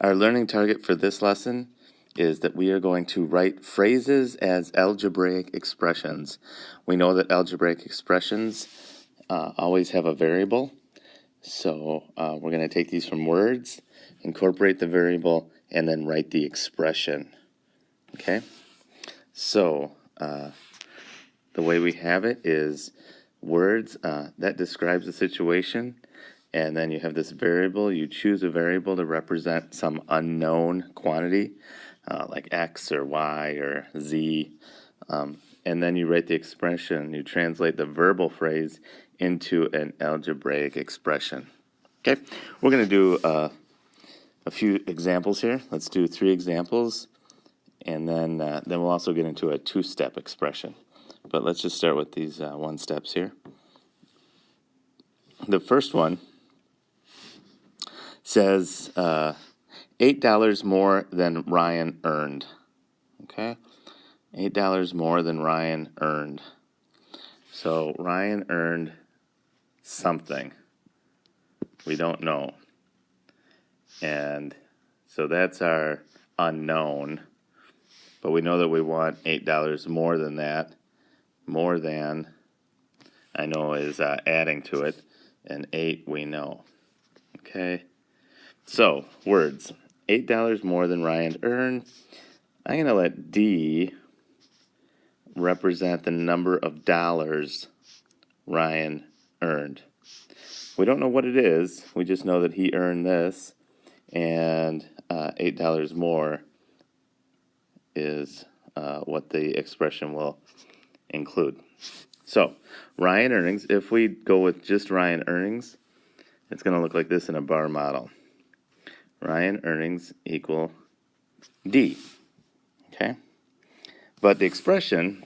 Our learning target for this lesson is that we are going to write phrases as algebraic expressions. We know that algebraic expressions always have a variable, so we're going to take these from words, incorporate the variable, and then write the expression. Okay? So the way we have it is words that describes a situation, and then you have this variable. You choose a variable to represent some unknown quantity, like X or Y or Z, and then you write the expression. You translate the verbal phrase into an algebraic expression. Okay, we're going to do a few examples here. Let's do 3 examples, and then we'll also get into a 2-step expression. But let's just start with these 1 steps here. The first one says $8 more than Ryan earned. Okay, $8 more than Ryan earned. So Ryan earned something. We don't know. And so that's our unknown. But we know that we want $8 more than that. More than, I know, is adding to it. And 8 we know. Okay. So, words. $8 more than Ryan earned. I'm going to let D represent the number of dollars Ryan earned. We don't know what it is. We just know that he earned this, and $8 more is what the expression will include. So, Ryan earnings, if we go with just Ryan earnings, it's going to look like this in a bar model. Ryan earnings equal D. Okay? But the expression,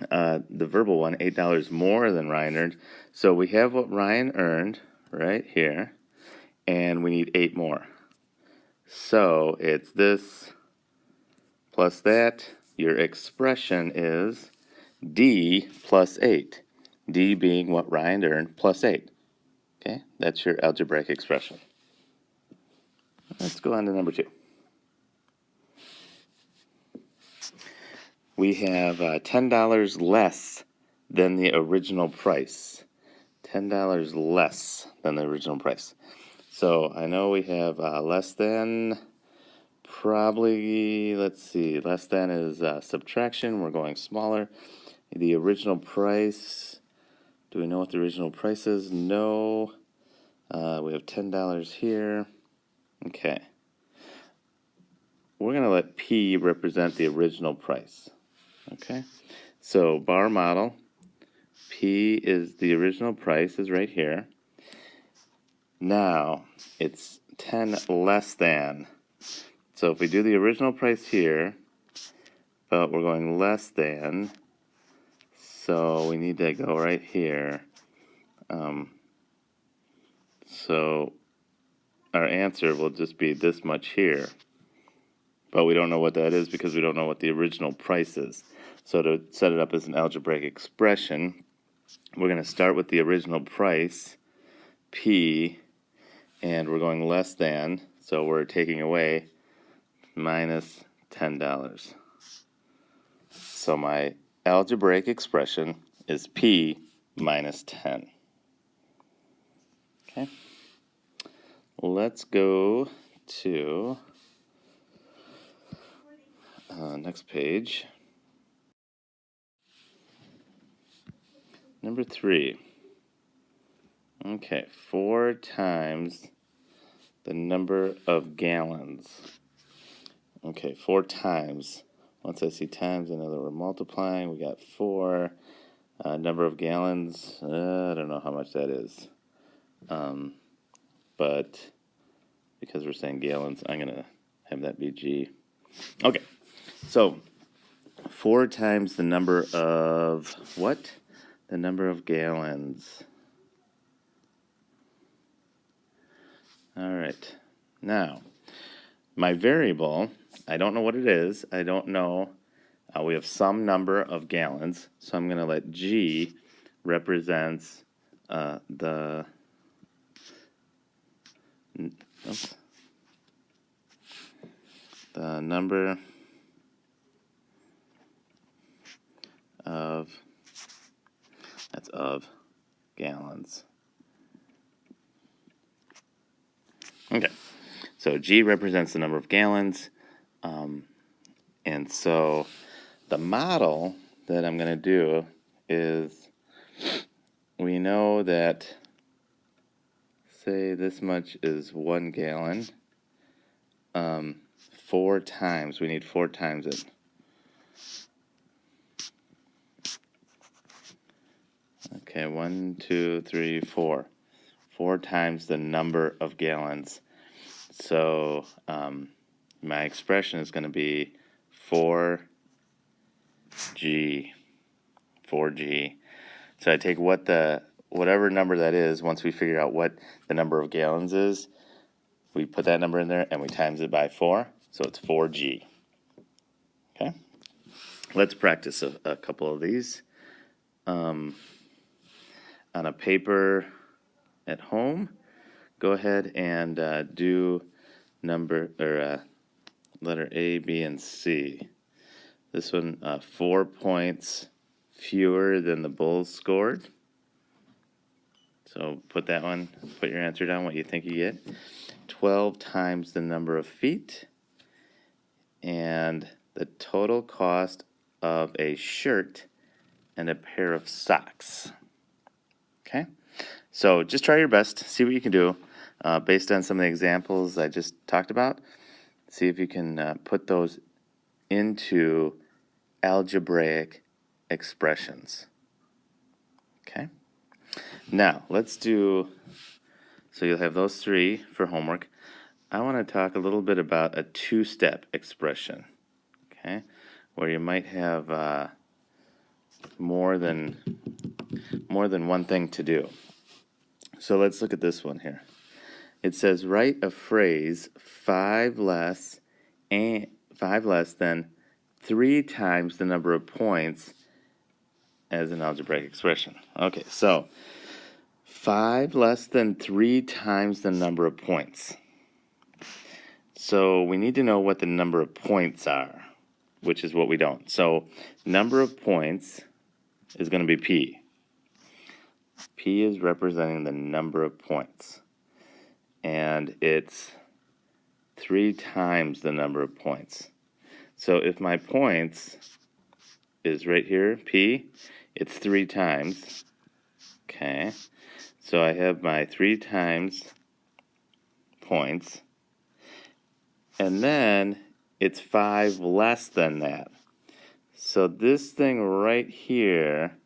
the verbal one, $8 more than Ryan earned. So we have what Ryan earned right here, and we need 8 more. So it's this plus that. Your expression is D plus 8. D being what Ryan earned plus 8. Okay? That's your algebraic expression. Let's go on to number 2. We have $10 less than the original price. $10 less than the original price. So I know we have less than, probably, let's see, less than is subtraction. We're going smaller. The original price, do we know what the original price is? No. We have $10 here. Okay. We're going to let P represent the original price. Okay. So bar model, P is the original price, is right here. Now, it's 10 less than. So if we do the original price here, but we're going less than, so we need to go right here. So our answer will just be this much here. But we don't know what that is because we don't know what the original price is. So to set it up as an algebraic expression, we're going to start with the original price, P, and we're going less than, so we're taking away minus $10. So my algebraic expression is P minus 10. Okay. Let's go to next page. Number 3. Okay, 4 times the number of gallons. Okay, 4 times. Once I see times, I know that we're multiplying. We got 4. Number of gallons, I don't know how much that is. But because we're saying gallons, I'm going to have that be G. Okay, so 4 times the number of what? The number of gallons. All right. Now, my variable, I don't know what it is. I don't know. We have some number of gallons, so I'm going to let G represents the number of, that's of, gallons. Okay, so G represents the number of gallons, and so the model that I'm going to do is, we know that, say this much is 1 gallon, 4 times, we need 4 times it. Okay, 1, 2, 3, 4. 4 times the number of gallons. So my expression is going to be 4G. 4G. So I take whatever number that is, once we figure out what the number of gallons is, we put that number in there and we times it by 4, so it's 4G. Okay? Let's practice a couple of these. On a paper at home, go ahead and do letter A, B, and C. This one, 4 points fewer than the Bulls scored. So put that one, put your answer down, what you think you get. 12 times the number of feet. And the total cost of a shirt and a pair of socks. Okay? So just try your best, see what you can do based on some of the examples I just talked about. See if you can put those into algebraic expressions. Okay? Now, let's do, so you'll have those 3 for homework. I want to talk a little bit about a 2-step expression, okay, where you might have more than one thing to do. So let's look at this one here. It says, write a phrase 5 less than 3 times the number of points as an algebraic expression. Okay, so 5 less than 3 times the number of points. So we need to know what the number of points are, which is what we don't. So number of points is going to be P. P is representing the number of points. And it's 3 times the number of points. So if my points is right here, P, it's 3 times. Okay. So I have my 3 times points. And then it's 5 less than that. So this thing right here,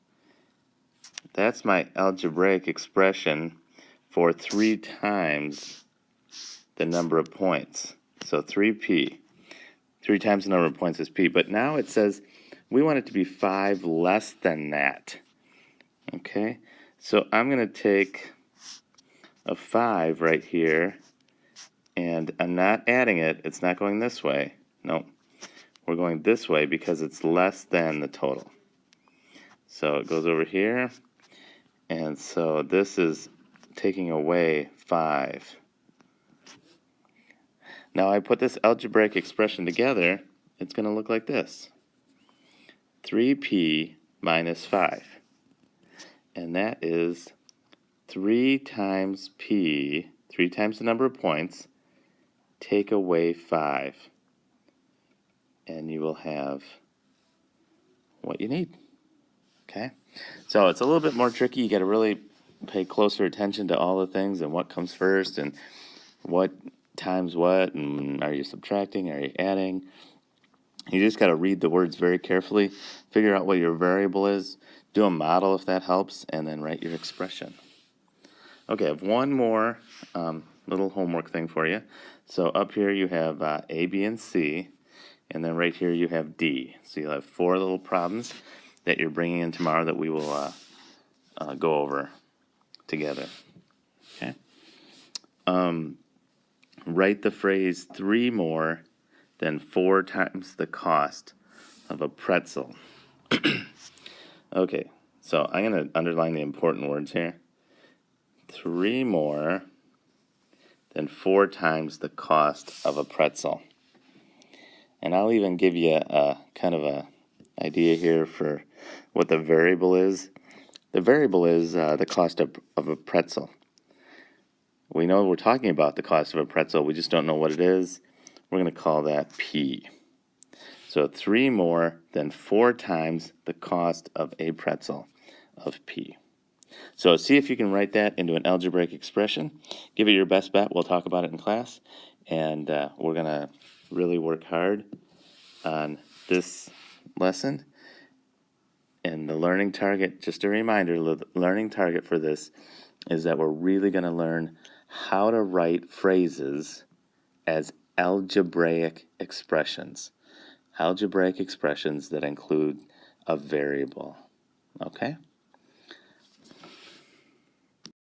that's my algebraic expression for 3 times the number of points. So 3P. 3 times the number of points is P. But now it says we want it to be 5 less than that. Okay? So I'm going to take a 5 right here, and I'm not adding it. It's not going this way. No. We're going this way because it's less than the total. So it goes over here, and so this is taking away 5. Now I put this algebraic expression together, it's going to look like this. 3P minus 5. And that is 3 times P, 3 times the number of points, take away 5. And you will have what you need. Okay? So it's a little bit more tricky. You got to really pay closer attention to all the things and what comes first and what times what, and are you subtracting, are you adding. You just got to read the words very carefully, figure out what your variable is, do a model if that helps, and then write your expression. Okay, I have one more little homework thing for you. So up here you have A, B, and C, and then right here you have D. So you'll have 4 little problems that you're bringing in tomorrow that we will go over together. Okay. Write the phrase 3 more than 4 times the cost of a pretzel. Okay, so I'm going to underline the important words here. 3 more than 4 times the cost of a pretzel. And I'll even give you a kind of a idea here for what the variable is. The variable is the cost of a pretzel. We know we're talking about the cost of a pretzel, we just don't know what it is. We're going to call that P. So 3 more than 4 times the cost of a pretzel of P. So see if you can write that into an algebraic expression. Give it your best bet. We'll talk about it in class. And we're going to really work hard on this lesson. And the learning target, just a reminder, the learning target for this is that we're really going to learn how to write phrases as algebraic expressions. Algebraic expressions that include a variable. Okay?